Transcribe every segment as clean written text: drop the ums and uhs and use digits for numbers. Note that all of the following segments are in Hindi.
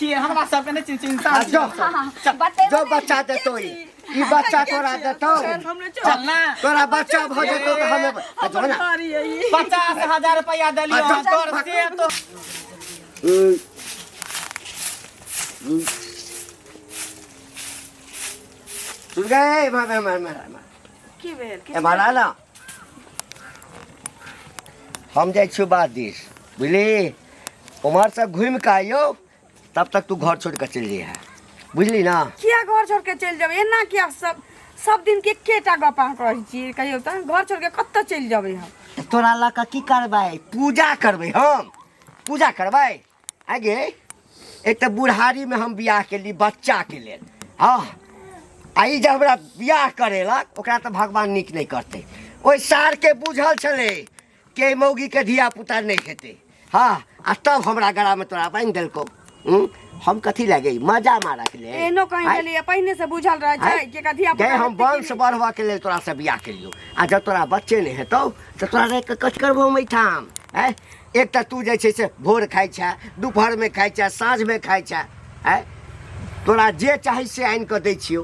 छिए हमरा सब के नहीं चिंता जो बच्चा देतो ई बच्चा तोरा देतो चल ना तोरा बच्चा भ जेतो त हमें जो ना 50,000 रुपया देलियो तोर से तो सुन गए मार की भेल ए मारा ना हम जाय छु बात दिस बुझली उमर से घूम के आइयो तब तक तू घर छोड़ के चल जइहा बुझली ना किया घर छोड़ के चल जाबे एना किया सब दिन के केटा गपा कहै छी कहियो त घर छोड़ के कत्त चल जाबे हम तोरा ला का की करबै पूजा करबै हम पूजा करबै आगे एक तो बुढ़ारी में हम बियाह के लिए बच्चा के लिए हाँ आई जब हमरा बियाह करेलक ओकरा तो भगवान नीक नहीं करते ओइ सार के बुझल छले के मौगी के धिया पुता नहीं खेते हाँ आ तब हमरा गला में तोरा बांध देलको हम कथी लगे मजा मारा के लिए एनो कहीं गेलिए पहिने से बुझल रह छै के कथिया के हम वंश बढ़वा के लिए तोरा से बियाह के लियो आ जब तोरा बच्चे नहीं हेतौ तो तोरा रे कच करबो मैठाम है एक तो तू जे छै से भोर खाइ छै दोपहर में खाइ छै साँझ में खाइ छै है तोरा जे चाही से आनि के दै छियो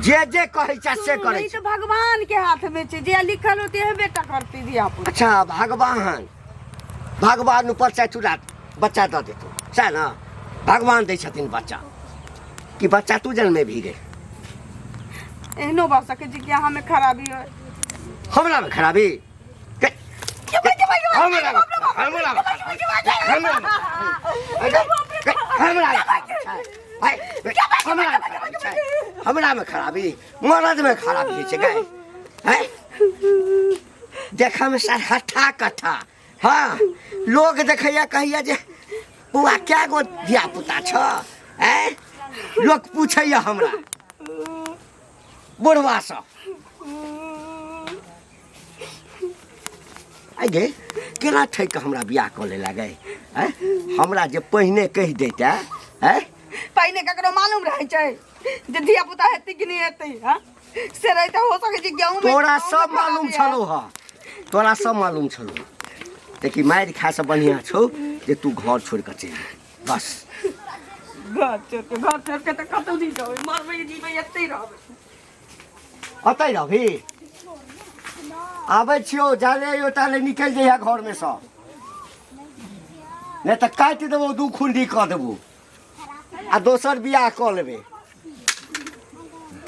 जे कहै छै से करै छै भगवान के हाथ में छै जे लिखल होते है बेटा करती दिया पुता अच्छा भगवान ऊपर से तोरा बच्चा दऽ देतो सैह ना भगवान दै छथिन बच्चा कि बच्चा तू जन्मे भी रे एहनो बात सके जी कि हमें खराबी है हमरा में खराबी हमरा में खराबी मरद में खराबी छै गए देखा में सर हठा कथा हाँ लोग देखैया कहैया जे बुआ क्या गो धिया पुता छ लोग पूछैया हमरा बुढ़वा सब आगे केना छै के हमरा बियाह कऽ ले लागे हमरा जे पहिने कहि देता पहिने ककरो मालूम रहे छै जे धिया पुता हेतै कि नहीं हेतै हां से रहते हो सके जे गेहूं में तोरा सब मालूम छलो ह तोरा सब मालूम छलो लेकिन मार खा से बढ़िया छौ जे तू घर छोड़ के चल बस घर छोड़ के त कतौ नहीं जाबे मरबै जीबै एतै रहबै अतै रहबी आबै छियो जाले यो ताले निकल जइहा घर में सब नहीं तो काट देबो दू खुंडी कऽ देबो आ दोसर बियाह कऽ लेबे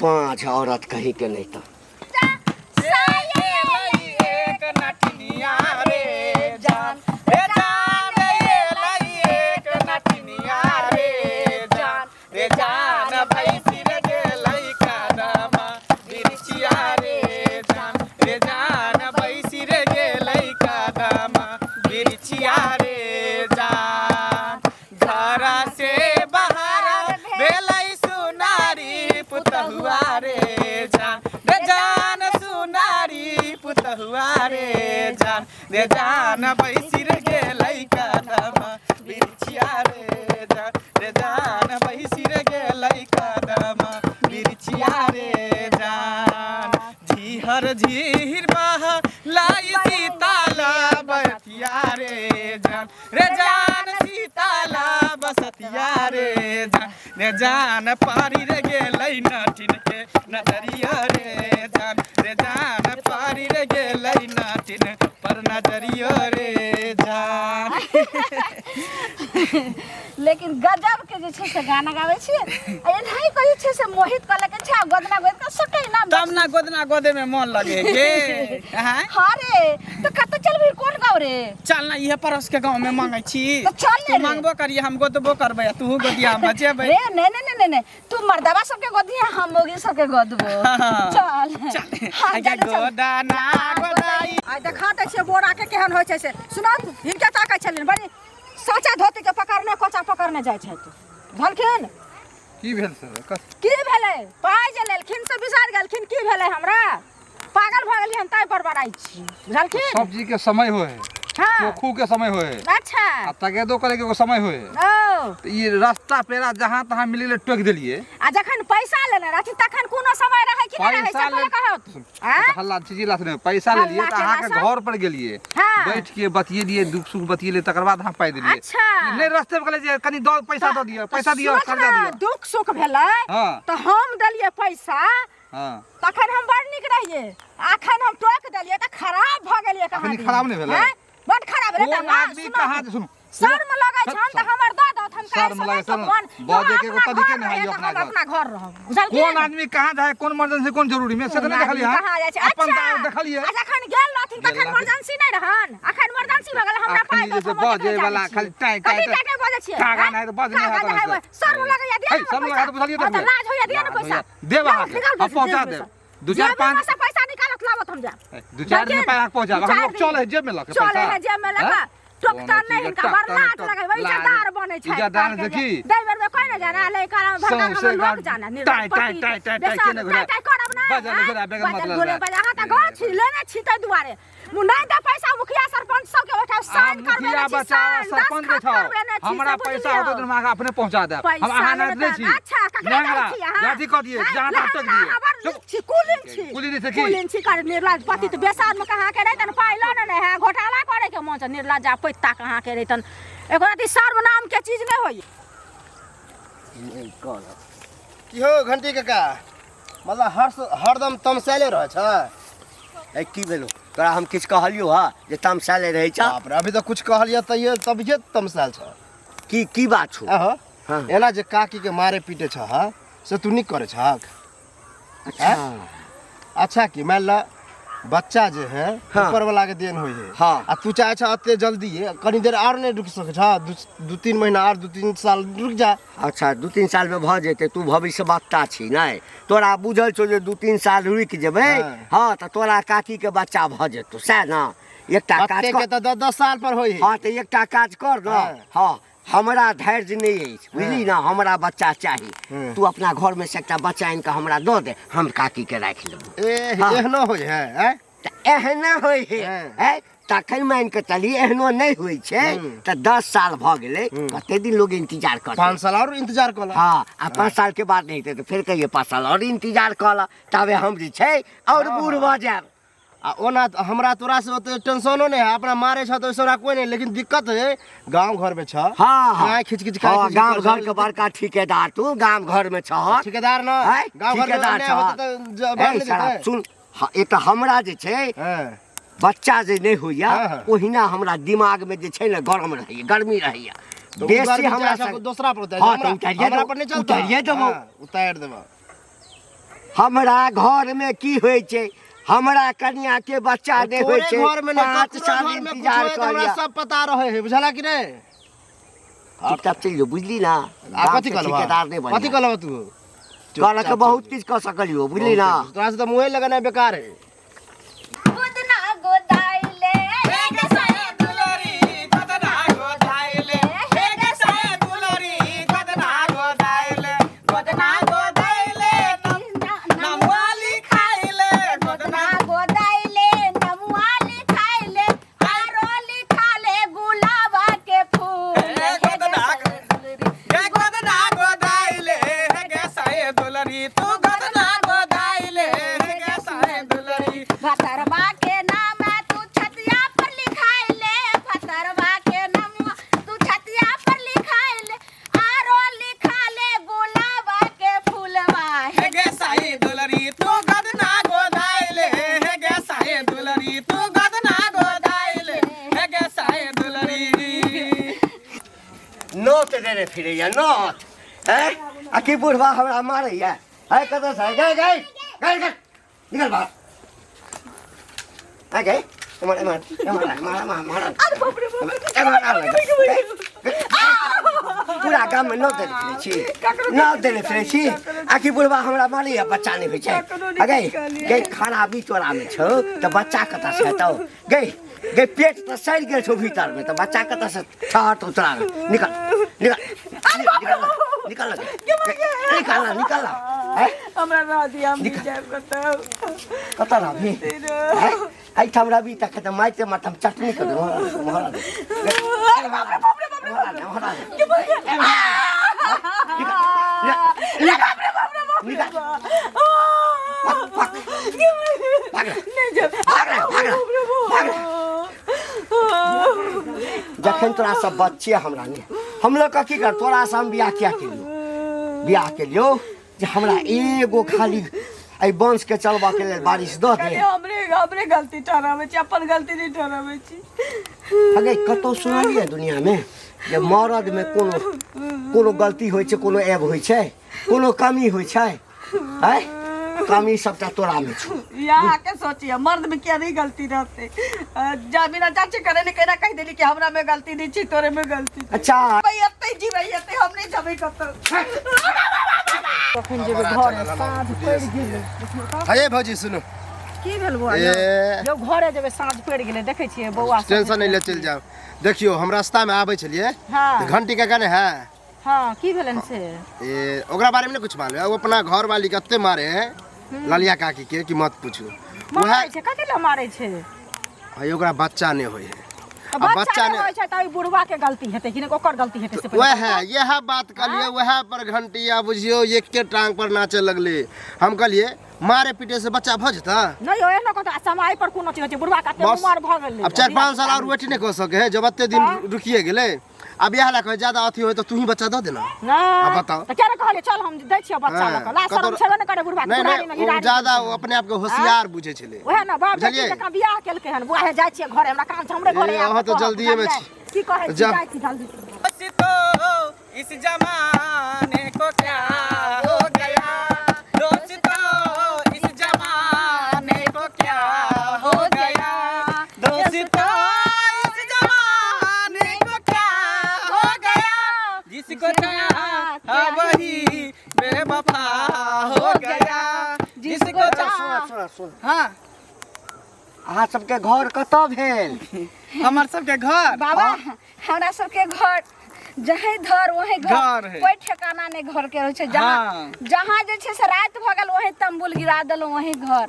5 औरत कहीं के नहीं तो रे जान बैसी रे गेलै कदम बिरछिया रे जान बैसी रे गेलै कदम बिरछिया रे जान झीहर झीर बहा लाई सीताला बतिया रे जान सीताला बसतिया रे जान पारी रे गेलै नटिन के नजरिया रे जान पारी रे गेलै नटिन पर नजरिया रे जान लेकिन गजब के जे छै से गाना गाबै छी ए नहीं कहै छै से मोहित कले के छै गोदना गोद के सकै ना तब ना गोदना गोदे में मन लगे गे हां हां रे तो कत चलबी कोन गांव रे चल ना इहे परस के गांव में मांगै छी तो चल तू मांगबो करिए हम गोदबो करबै तू गोदिया में जेबै रे नहीं तू मर्दवा सब के गोदिया हम मोगी सब के गोदबो चल आगे गोदना गोदाई आ देखा त छै बोरा के केहन होय छै से सुना हिनका ताकै छलिन बड़ी साचा धोती के पकड़ने कोचा पकड़ने जाय छै झलखिन की भेल सर की भेलै पाइ जे लेलखिन से बिसार गेलखिन की भेलै हमरा पागल भ गेलियन ताई पर बड़ाई छी झलखिन सब्जी के समय होय हां पोखू के समय होय अच्छा तगेदो करे के समय होए ओ तो ये रास्ता पेरा जहाँ तहाँ मिले टोक दिलिए आ जखन पैसा लेने रहती तखन कोनो समय रहे कि नहीं रहे से पहले कहत हल्ला चिचिला सुने पैसा ले लिए तो अहाँ के घर पर गेलिए हाँ। बैठ के बतिए दुख सुख बतिए तकर बाद अहाँ पाइ दिलिए अच्छा। नहीं रास्ते पे कहले जे कनी दो पैसा दो दियो पैसा दियो कर्जा दियो दुख सुख भेलै हाँ। तो हम देलिए पैसा हां तखन हम बड़ निक रहिए अखन हम टोक देलिए त खराब भ गेलिए कहां अखनी खराब नहीं भेलै बड़ खराब भेलै कोन आदमी कहाँ सुन शर्म लगे छन त हमर दऽ दत हम शर्म लगे छन बाजे के को तरीके नहीं है अपना घर अपना घर रह बुझल कौन आदमी कहाँ जाए कौन इमरजेंसी कौन जरूरी में से तो नहीं देखलिए कहाँ जाय छै अपन देखलिए आ जखन गेल रहथिन तखन इमरजेंसी नहीं रहन अखन इमरजेंसी भ गेल हमरा पाइ जैसे बाजे वाला खाली टाइ टाइ टाइ बाजे छियै कागा नहीं तो बाज नहीं आता शर्म लगे या दे शर्म लगा तो बुझलिए तो लाज होया दे ना पैसा दे वहां अब पहुंचा दे 2-4-5 से पैसा निकालत लावत हम जा 2-4 दिन पैसा पहुंचा हम लोग चले जेब में लगे पैसा चले है जेब में लगा टोकता नहीं इनका बर्नाट लगे वही इज्जतदार बने छै इज्जतदार देखी ड्राइवर में कोई न जाना ले कर भगा हम लोग जाना tie tie tie tie tie केने घुरा टाइ करब ना बजा घुरा बेगम मतलब घुरे बजा हां त गाछ छी लेने छी त दुआरे मुंडा द पैसा मुखिया सरपंच सब के उठाव साइन करबे मुखिया बचा सरपंच बैठा हमरा पैसा होतो तो हम अपने पहुंचा दे हम अहाँ न दे छी अच्छा नेंगरा जाति क दिए जहां तक टक दिए छी कुलिन छी कुली से की कुलिन छी कर निर्लज पति तो बेसार में कहां के रहतन पाइ ल न है घोटाला करे के मन छ निर्लजा पैता कहां के रहतन एगो राती सर्व नाम के चीज नहीं होई की हो घंटी काका मतलब हरदम तमसाइले रह छ ए की भेलो तोरा हम किछ कहलियो हा जे तमसाले रहै छ बाप रे अभी तो कुछ कहलिए तइए तभिए तमसाइल छ की बात छौ आहो हाँ। एना जे काकी के मारे पीटे छ हा से तू नहीं करे छ अच्छा अच्छा की मान ला बच्चा जे है हाँ। ऊपर वाला के देन होई है हाँ। आ तू चाहे छ अते जल्दी है कनी देर और नहीं रुक सके छ 2-3 महीना और 2-3 साल रुक जा अच्छा 2-3 साल में भ जेते तू भविष्य बक्ता छी नहीं तोरा बुझल छौ जे 2-3 साल रुक जेबै हां त तोरा काकी के बच्चा भ जेतौ सै ना एकटा काज के कर तो 10 साल पर होई है हां त एकटा काज कर न हां हमरा धैर्य नहीं है बुझली ना हमरा बच्चा चाहिए तू अपना घर में से एकटा बच्चा इनका हमरा दो दे हम काकी के राख लेबो एहनो होई है एहना होई है तखन मान के चली एहनो नहीं हुई छै त 10 साल भ गेलै कते दिन लोग इंतजार करते 5 साल और इंतजार कर हां आ 5 साल के बाद नहीं तो फिर कहिए 5 साल और इंतजार कर तबे हम जे छै और बूढ़ भ जाब आ ओना हमरा तोरा से ओते टेंशनो नहीं है अपना मारे छ तो ओसरा कोई नहीं लेकिन दिक्कत है गांव घर में छ हां खिच खिच गांव घर के बड़का ठेकेदार तू गांव घर में छ ठेकेदार ना गांव घर ठेकेदार छ सुन एक हमरा जे छै बच्चा जे नहीं होइया ओहिना हमरा दिमाग में जे छै ने गरम रहैया गर्मी रहैया बेसी हमरा से दूसरा पर हां तो हमरा पर नहीं चलता उतारिए देबो उतार देबो हमरा घर में की होय छै हमरा कन्या के बच्चा दे होय छै घर में 5 साल इंतजार कर हमरा सब पता रहे है बुझला कि नहीं चुपचाप चलियो बुझली ना कथि कहलवा ठेकेदार नहीं बन कथि कहलवा तू कहला के बहुत चीज कर सकलियो बुझली ना तोरा से तो मुंह लगाना बेकार है गोदना गोदाइले हे साए दुलरी गोदना गोदाइले हे साए दुलरी गोदना गोदाइले गोदना गोदाइले नमवाली खाइले गोदना गोदाइले नमुआली खाइले आरोली खाले गुलाबा के फूल हे गोदना गोदाइले हे साए दुलरी तू गोदना गोदाइले हे साए दुलरी फतरवा के नाम तू छतिया पर लिखाइले फतरवा के नाम तू छतिया पर लिखाइले आरो लिखाले गुलाबा के फूलवा हे साए दुलरी तू गोदना गोदाइले हे साए दुलरी तू गोदना गोदाइले हे साए दुलरी नोट देने फिरैया नोट है अकी बुढ़वा हमरा मारैया है कत से गई निकल बाहर आ गए पूरा गाम में नौ देने फिरे छी आखिर बुढ़वा हमरा मारैया बच्चा नहीं होय छै गई खराबी तोरा में छौ त बच्चा कत से हेतौ गई पेट तो सड़ गेल छौ भीतर में तो बच्चा कत से ठहर तोरा निकल निकल हमरा रह दिया हम जाब कतौ कत रहबी आई ठाम रहबी त माइते माथम चटनी कर दो जखन तोरा सब बच्चे हमरा ने हम लोग का की कर तोरा से हम बियाह के लियो जे हमरा एगो खाली आई वंश के चलबा के लेल बारिश दो दे हमरे गलती ठहरावे छी अपन गलती नहीं ठहरावे छी अगे कतो सुनलिए दुनिया में जे मर्द में कोनो गलती होय छै कोनो ऐब होय छै कोनो कमी होय छै है कमी सबटा तोरा में छौ यहाँ के सोचिए मर्द में क्या नहीं गलती रहते जमीना चाची करे ने कहना कह देली कि हमरा में गलती नहीं छी तोरे में गलती अच्छा भाई एते जी रही एते हम नहीं जबे कत कखन जेबे घर साँझ पड़ गेलै हे भौजी सुनो की भेल बुआ यो घरे जेबे साँझ पड़ गेलै देखै छियै बौआ टेंशन नहीं ले चल जाओ देखियो हम रास्ता में आबै छलिए हाँ। घंटी का गाने है हाँ की भेलन से ये ओकरा बारे में नहीं कुछ मालूम है वो अपना घर वाली कत्ते मारे हैं ललिया काकी के कि मत पूछो मारै छै कथि ल मारै छै है ओकरा बच्चा नहीं होय है अब बच्चा ने होय छै त बुढ़वा के गलती हेतै कि ओकर गलती हेतै से वह है यह बात कलिए वह पर घंटिया बुझियो एक के टांग पर नाचे लगले हम कलिए मारे पीटे से बच्चा भ जता नहीं होय न कत समय पर कोनो चीज होय छै बुढ़वा कते उमर भ गेलै अब 4-5 साल और वेट नहीं कर सके है जब एते दिन रुकिए गेले अब यह ला कहे ज्यादा अथी होय तो तू ही बच्चा द देना ना अब बताओ त केना कहले चल हम दै छियै बच्चा ल ला शरम छेबे न करे बुढ़वा नहीं पुरानी में नहीं गिरा ज्यादा अपने आप को होशियार बुझे छले ओहे न बाप बेटी के बियाह केलकै हन बुआ हे जाय छियै घरे हमरा काम छै हमरे घरे अहाँ तो जल्दीए में छी की कहै छी जा। जाय छी जल्दी दोस्तों इस जमाने को क्या हो गया दोस्तों इस जमाने को क्या हो गया दोस्तों इस जमाने को क्या हो गया जिसको चाहा वही बेवफा हो गया जिसको चाहा सुन हाँ अहाँ सबके घर कतऽ भेल हमार सबके घर बाबा हमरा सबके घर जहे धर वही घर घर है। कोई ठिकाना नहीं घर के रहे छै जहां हाँ। जहां जे छै से रात भ गेल वही तंबुल गिरा देलो वही घर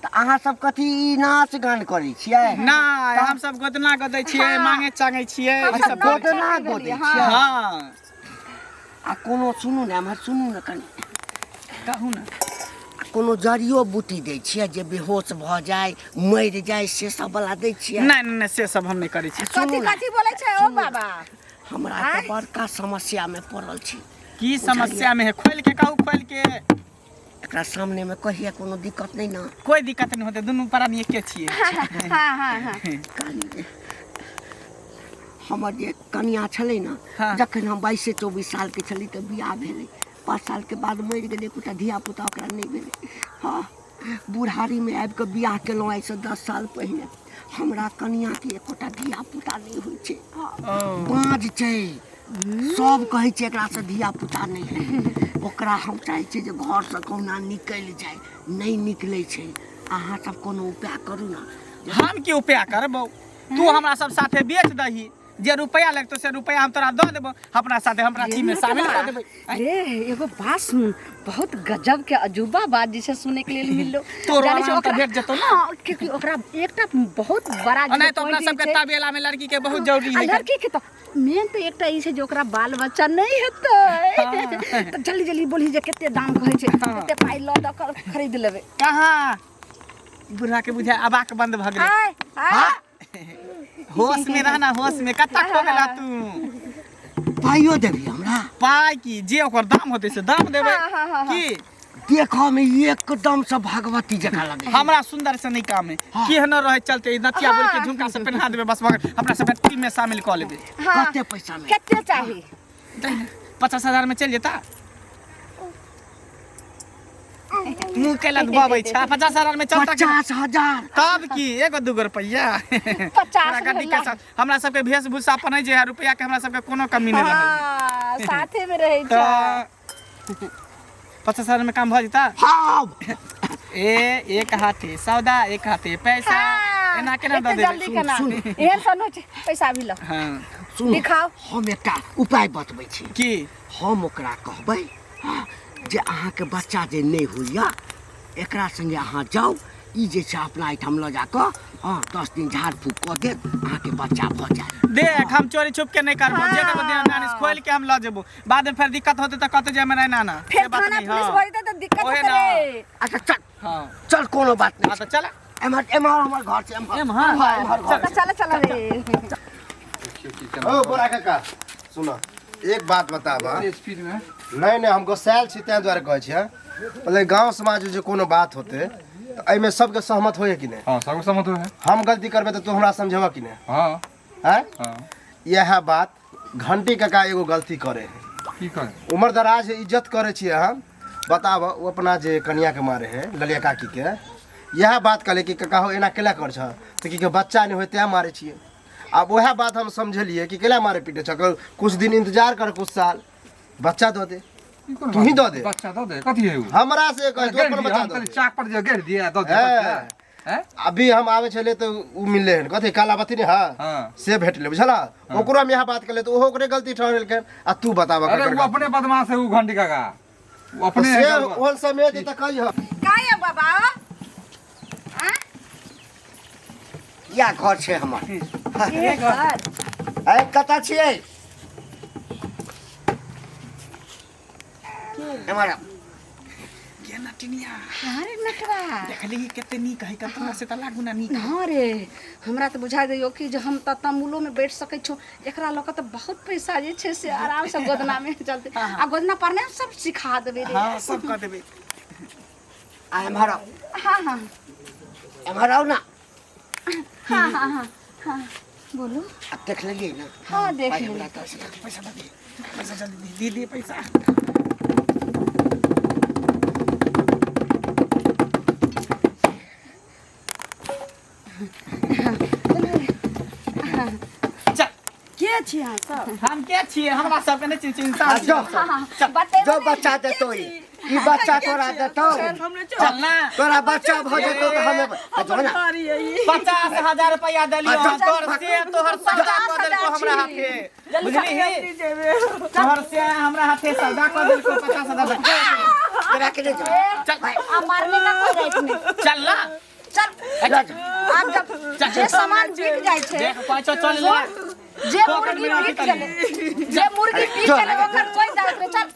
तऽ अहाँ सब कथी ई नाच गान करै छियै नहीं हम सब गोदना गोदै छियै मांगे चांगे छियै ई अच्छा सब गोदना गोदै छियै हाँ आ कोनो सुनू ने हमर सुनू ने कनी कहू ना कोनो जड़ियो बूटी दै छियै जे बेहोश भऽ जाय मरि जाय से सब वाला दै छियै नहीं नहीं से सब हम नहीं करै छी कथी कथी बोले छै ओ बाबा हमरा तऽ बड़का समस्या में पड़ल छी की समस्या में है खोल के कहू खोल के एकरा सामने में कहिए कोनो दिक्कत नहीं ना कोई दिक्कत नहीं होते दुनू प्राणी एके छियै हां हां हां कनी हमर जे कनिया छलै ना हाँ। जखन हम 22-24 साल के छली तऽ बियाह भेलै 5 साल के बाद मरि गेलै एकोटा धिया पुता ओकरा नहीं भेलै हाँ बुढ़ारी में आबि कऽ बियाह केलहुँ आइसँ 10 साल पहिने हमरा कनिया के एकोटा धिया पुता नहीं होइ छै बाँझ छै सब कहै छै एकरा से धिया पुता नहीं है ओकरा हम चाहै छियै जे घर से कहुना निकलि जाय नहीं निकलै छै अहाँ सब कोनो उपाय करू ना हम की उपाय करबौ तू हमरा सब साथे बेच दही जे रुपया लगतो से रुपया हम तोरा दऽ देबो अपना साथे हमरा टीम में शामिल कर देबै अरे एगो बात सुन बहुत गजब के अजूबा बात जिसे सुने के लिए मिललो तोरो जाने छै आराम तऽ ओकरा- भेट जेतौ ना हाँ, क्योंकि ओकरा एकटा बहुत बड़ा नहीं तो point अपना ई सबके छै- तबेला में लड़की के बहुत जरूरी आ है लड़की के तो मेन तो एकटा ई छै जे ओकरा बाल बच्चा नहीं हेतै तो जल्दी जल्दी बोली जे कते दाम कहै छै कते पाई ल द कर खरीद लेबै कहाँ बुढ़ा के बुझा अबाक बंद भ गेलै हाय हाय होश में रहना होश में कत्ता खो गेला तू पाइयो देबी हमरा पाई की जे ओकर दाम होते से दाम देबै की देखो में एकदम से भगवती जका लगे हमरा सुंदर से नहीं काम है केहन रहे चलते ई नथिया बोल के झुमका से पहना देबे बस मगर अपना सब टीम में शामिल कर लेबे कते पैसा में कते चाही 50,000 में चल जेता मुंह केला दबाबै छ 50,000 में चलता के 50,000 तब की एगो दूगो रुपैया 50 गड्डी के साथ हमरा सबके वेशभूषा पनै जे है रुपैया के हमरा सबके कोनो कमी नहीं रहै हाँ, साथे में रहे छै 50,000 में काम भ जेता हाँ एक हाथे सौदा एक हाथे पैसा एना केना दऽ एते देबै जल्दी केना एहन सन होइ छै पैसा भी लो हां सुन दिखाओ हम एकटा उपाय बतबै छी की हम ओकरा कहबै हाँ, जे अहाँ के बच्चा जे नहीं होइया एकरा संगे अहाँ जाओ ई जे छै अपना एहिठाम लऽ जाकऽ हाँ 10 दिन झाड़ फूक कऽ देत अहाँके बच्चा भऽ जायत। देख हम चोरी छुप के नहीं करबो जे करबो ध्यान खोल के हम ला जेबो बाद में फिर दिक्कत होते त कत जे में ना ना फिर थाना पुलिस भरी त दिक्कत ओहे होते ना। रे। अच्छा चल हां चल कोनो बात हां नहीं तो चल एमहर एमहर हमर घर छै एमहर चल चल रे। ओ बोरा काका सुनो एक बात बताबा स्पीड में नहीं नहीं हम गोसाइल छी तै द्वारे कहै छियै मतलब गांव समाज में जे कोनो बात होते तो एहि में सबके सहमत होय कि नहीं? हां सब सहमत है। हम गलती करबे तो तू हमरा समझेबा कि नहीं? हां हैं हां यह बात घंटी काका एगो गलती करे है की करे उम्र दराज है इज्जत करे छियै हम बताब वो अपना जे कन्या के मारे है ललिया काकी के यह बात कहले कि काका हो एना केला कर छ तो कि बच्चा नहीं होते मारे छियै। अब वह बात हम समझलिए कि केला मारे पीटे छ कुछ दिन इंतजार कर कुछ साल बच्चा दो दे तू ही दो दे बच्चा दो दे कथी है वो हमरा से कह दो अपन बच्चा दो दे। चाक पर जे घेर दिया दो दे हैं। बच्चा हैं अभी हम आवे छले तो उ मिलले हन कथी कालावती ने हां हां से भेटले बुझला ओकरो में यह बात कहले तो ओहो ओकरे गलती ठहरल के आ तू बतावा अरे वो अपने बदमाश है वो घंटी काका वो अपने से ओल समय दे त कही हो काय बाबा या घर छै हमर ये घर ए कतऽ छियै एमहर के ना टिनिया अरे नटवा देखली केते नीक है कतना से त लागू ना नीक हाँ रे हमरा तो बुझा दियो कि जो हम तमुलो में बैठ सकै छो एकरा लोग तो बहुत पैसा जे छे से आराम से गोदना में चलते आ गोदना पर ने सब सिखा देबे रे। हां सब कर देबे आ एमहर आउ हाँ हाँ एमहर आउ ना हाँ हाँ हाँ हाँ बोलो अब देख लेलियै ना हाँ देख भाई ली हमरा तो पैसा दे पैसा जल्दी दे पैसा चल के छी अहाँ सब? हम के छिए हमरा सब के नहीं चिंता आ जो बते जो बच्चा देतो ई बच्चा तोरा देतो चल ना तोरा बच्चा भऽ जेतो तऽ हमे जो ना 50,000 रुपया दलियो तोर से तोहर सौदा कर देलको हमरा हाथे बुझली तोहर से हमरा हाथे सौदा कर देलको 50,000 तेरा के ले जो चल आ मारने का कोई राइट नहीं। चल ना चल आप जब जे सामान बिक जाय छे देख पाछो चल ले जे मुर्गी बिक गेले जे मुर्गी बिक गेले ओकर कोई दाम नहीं। चल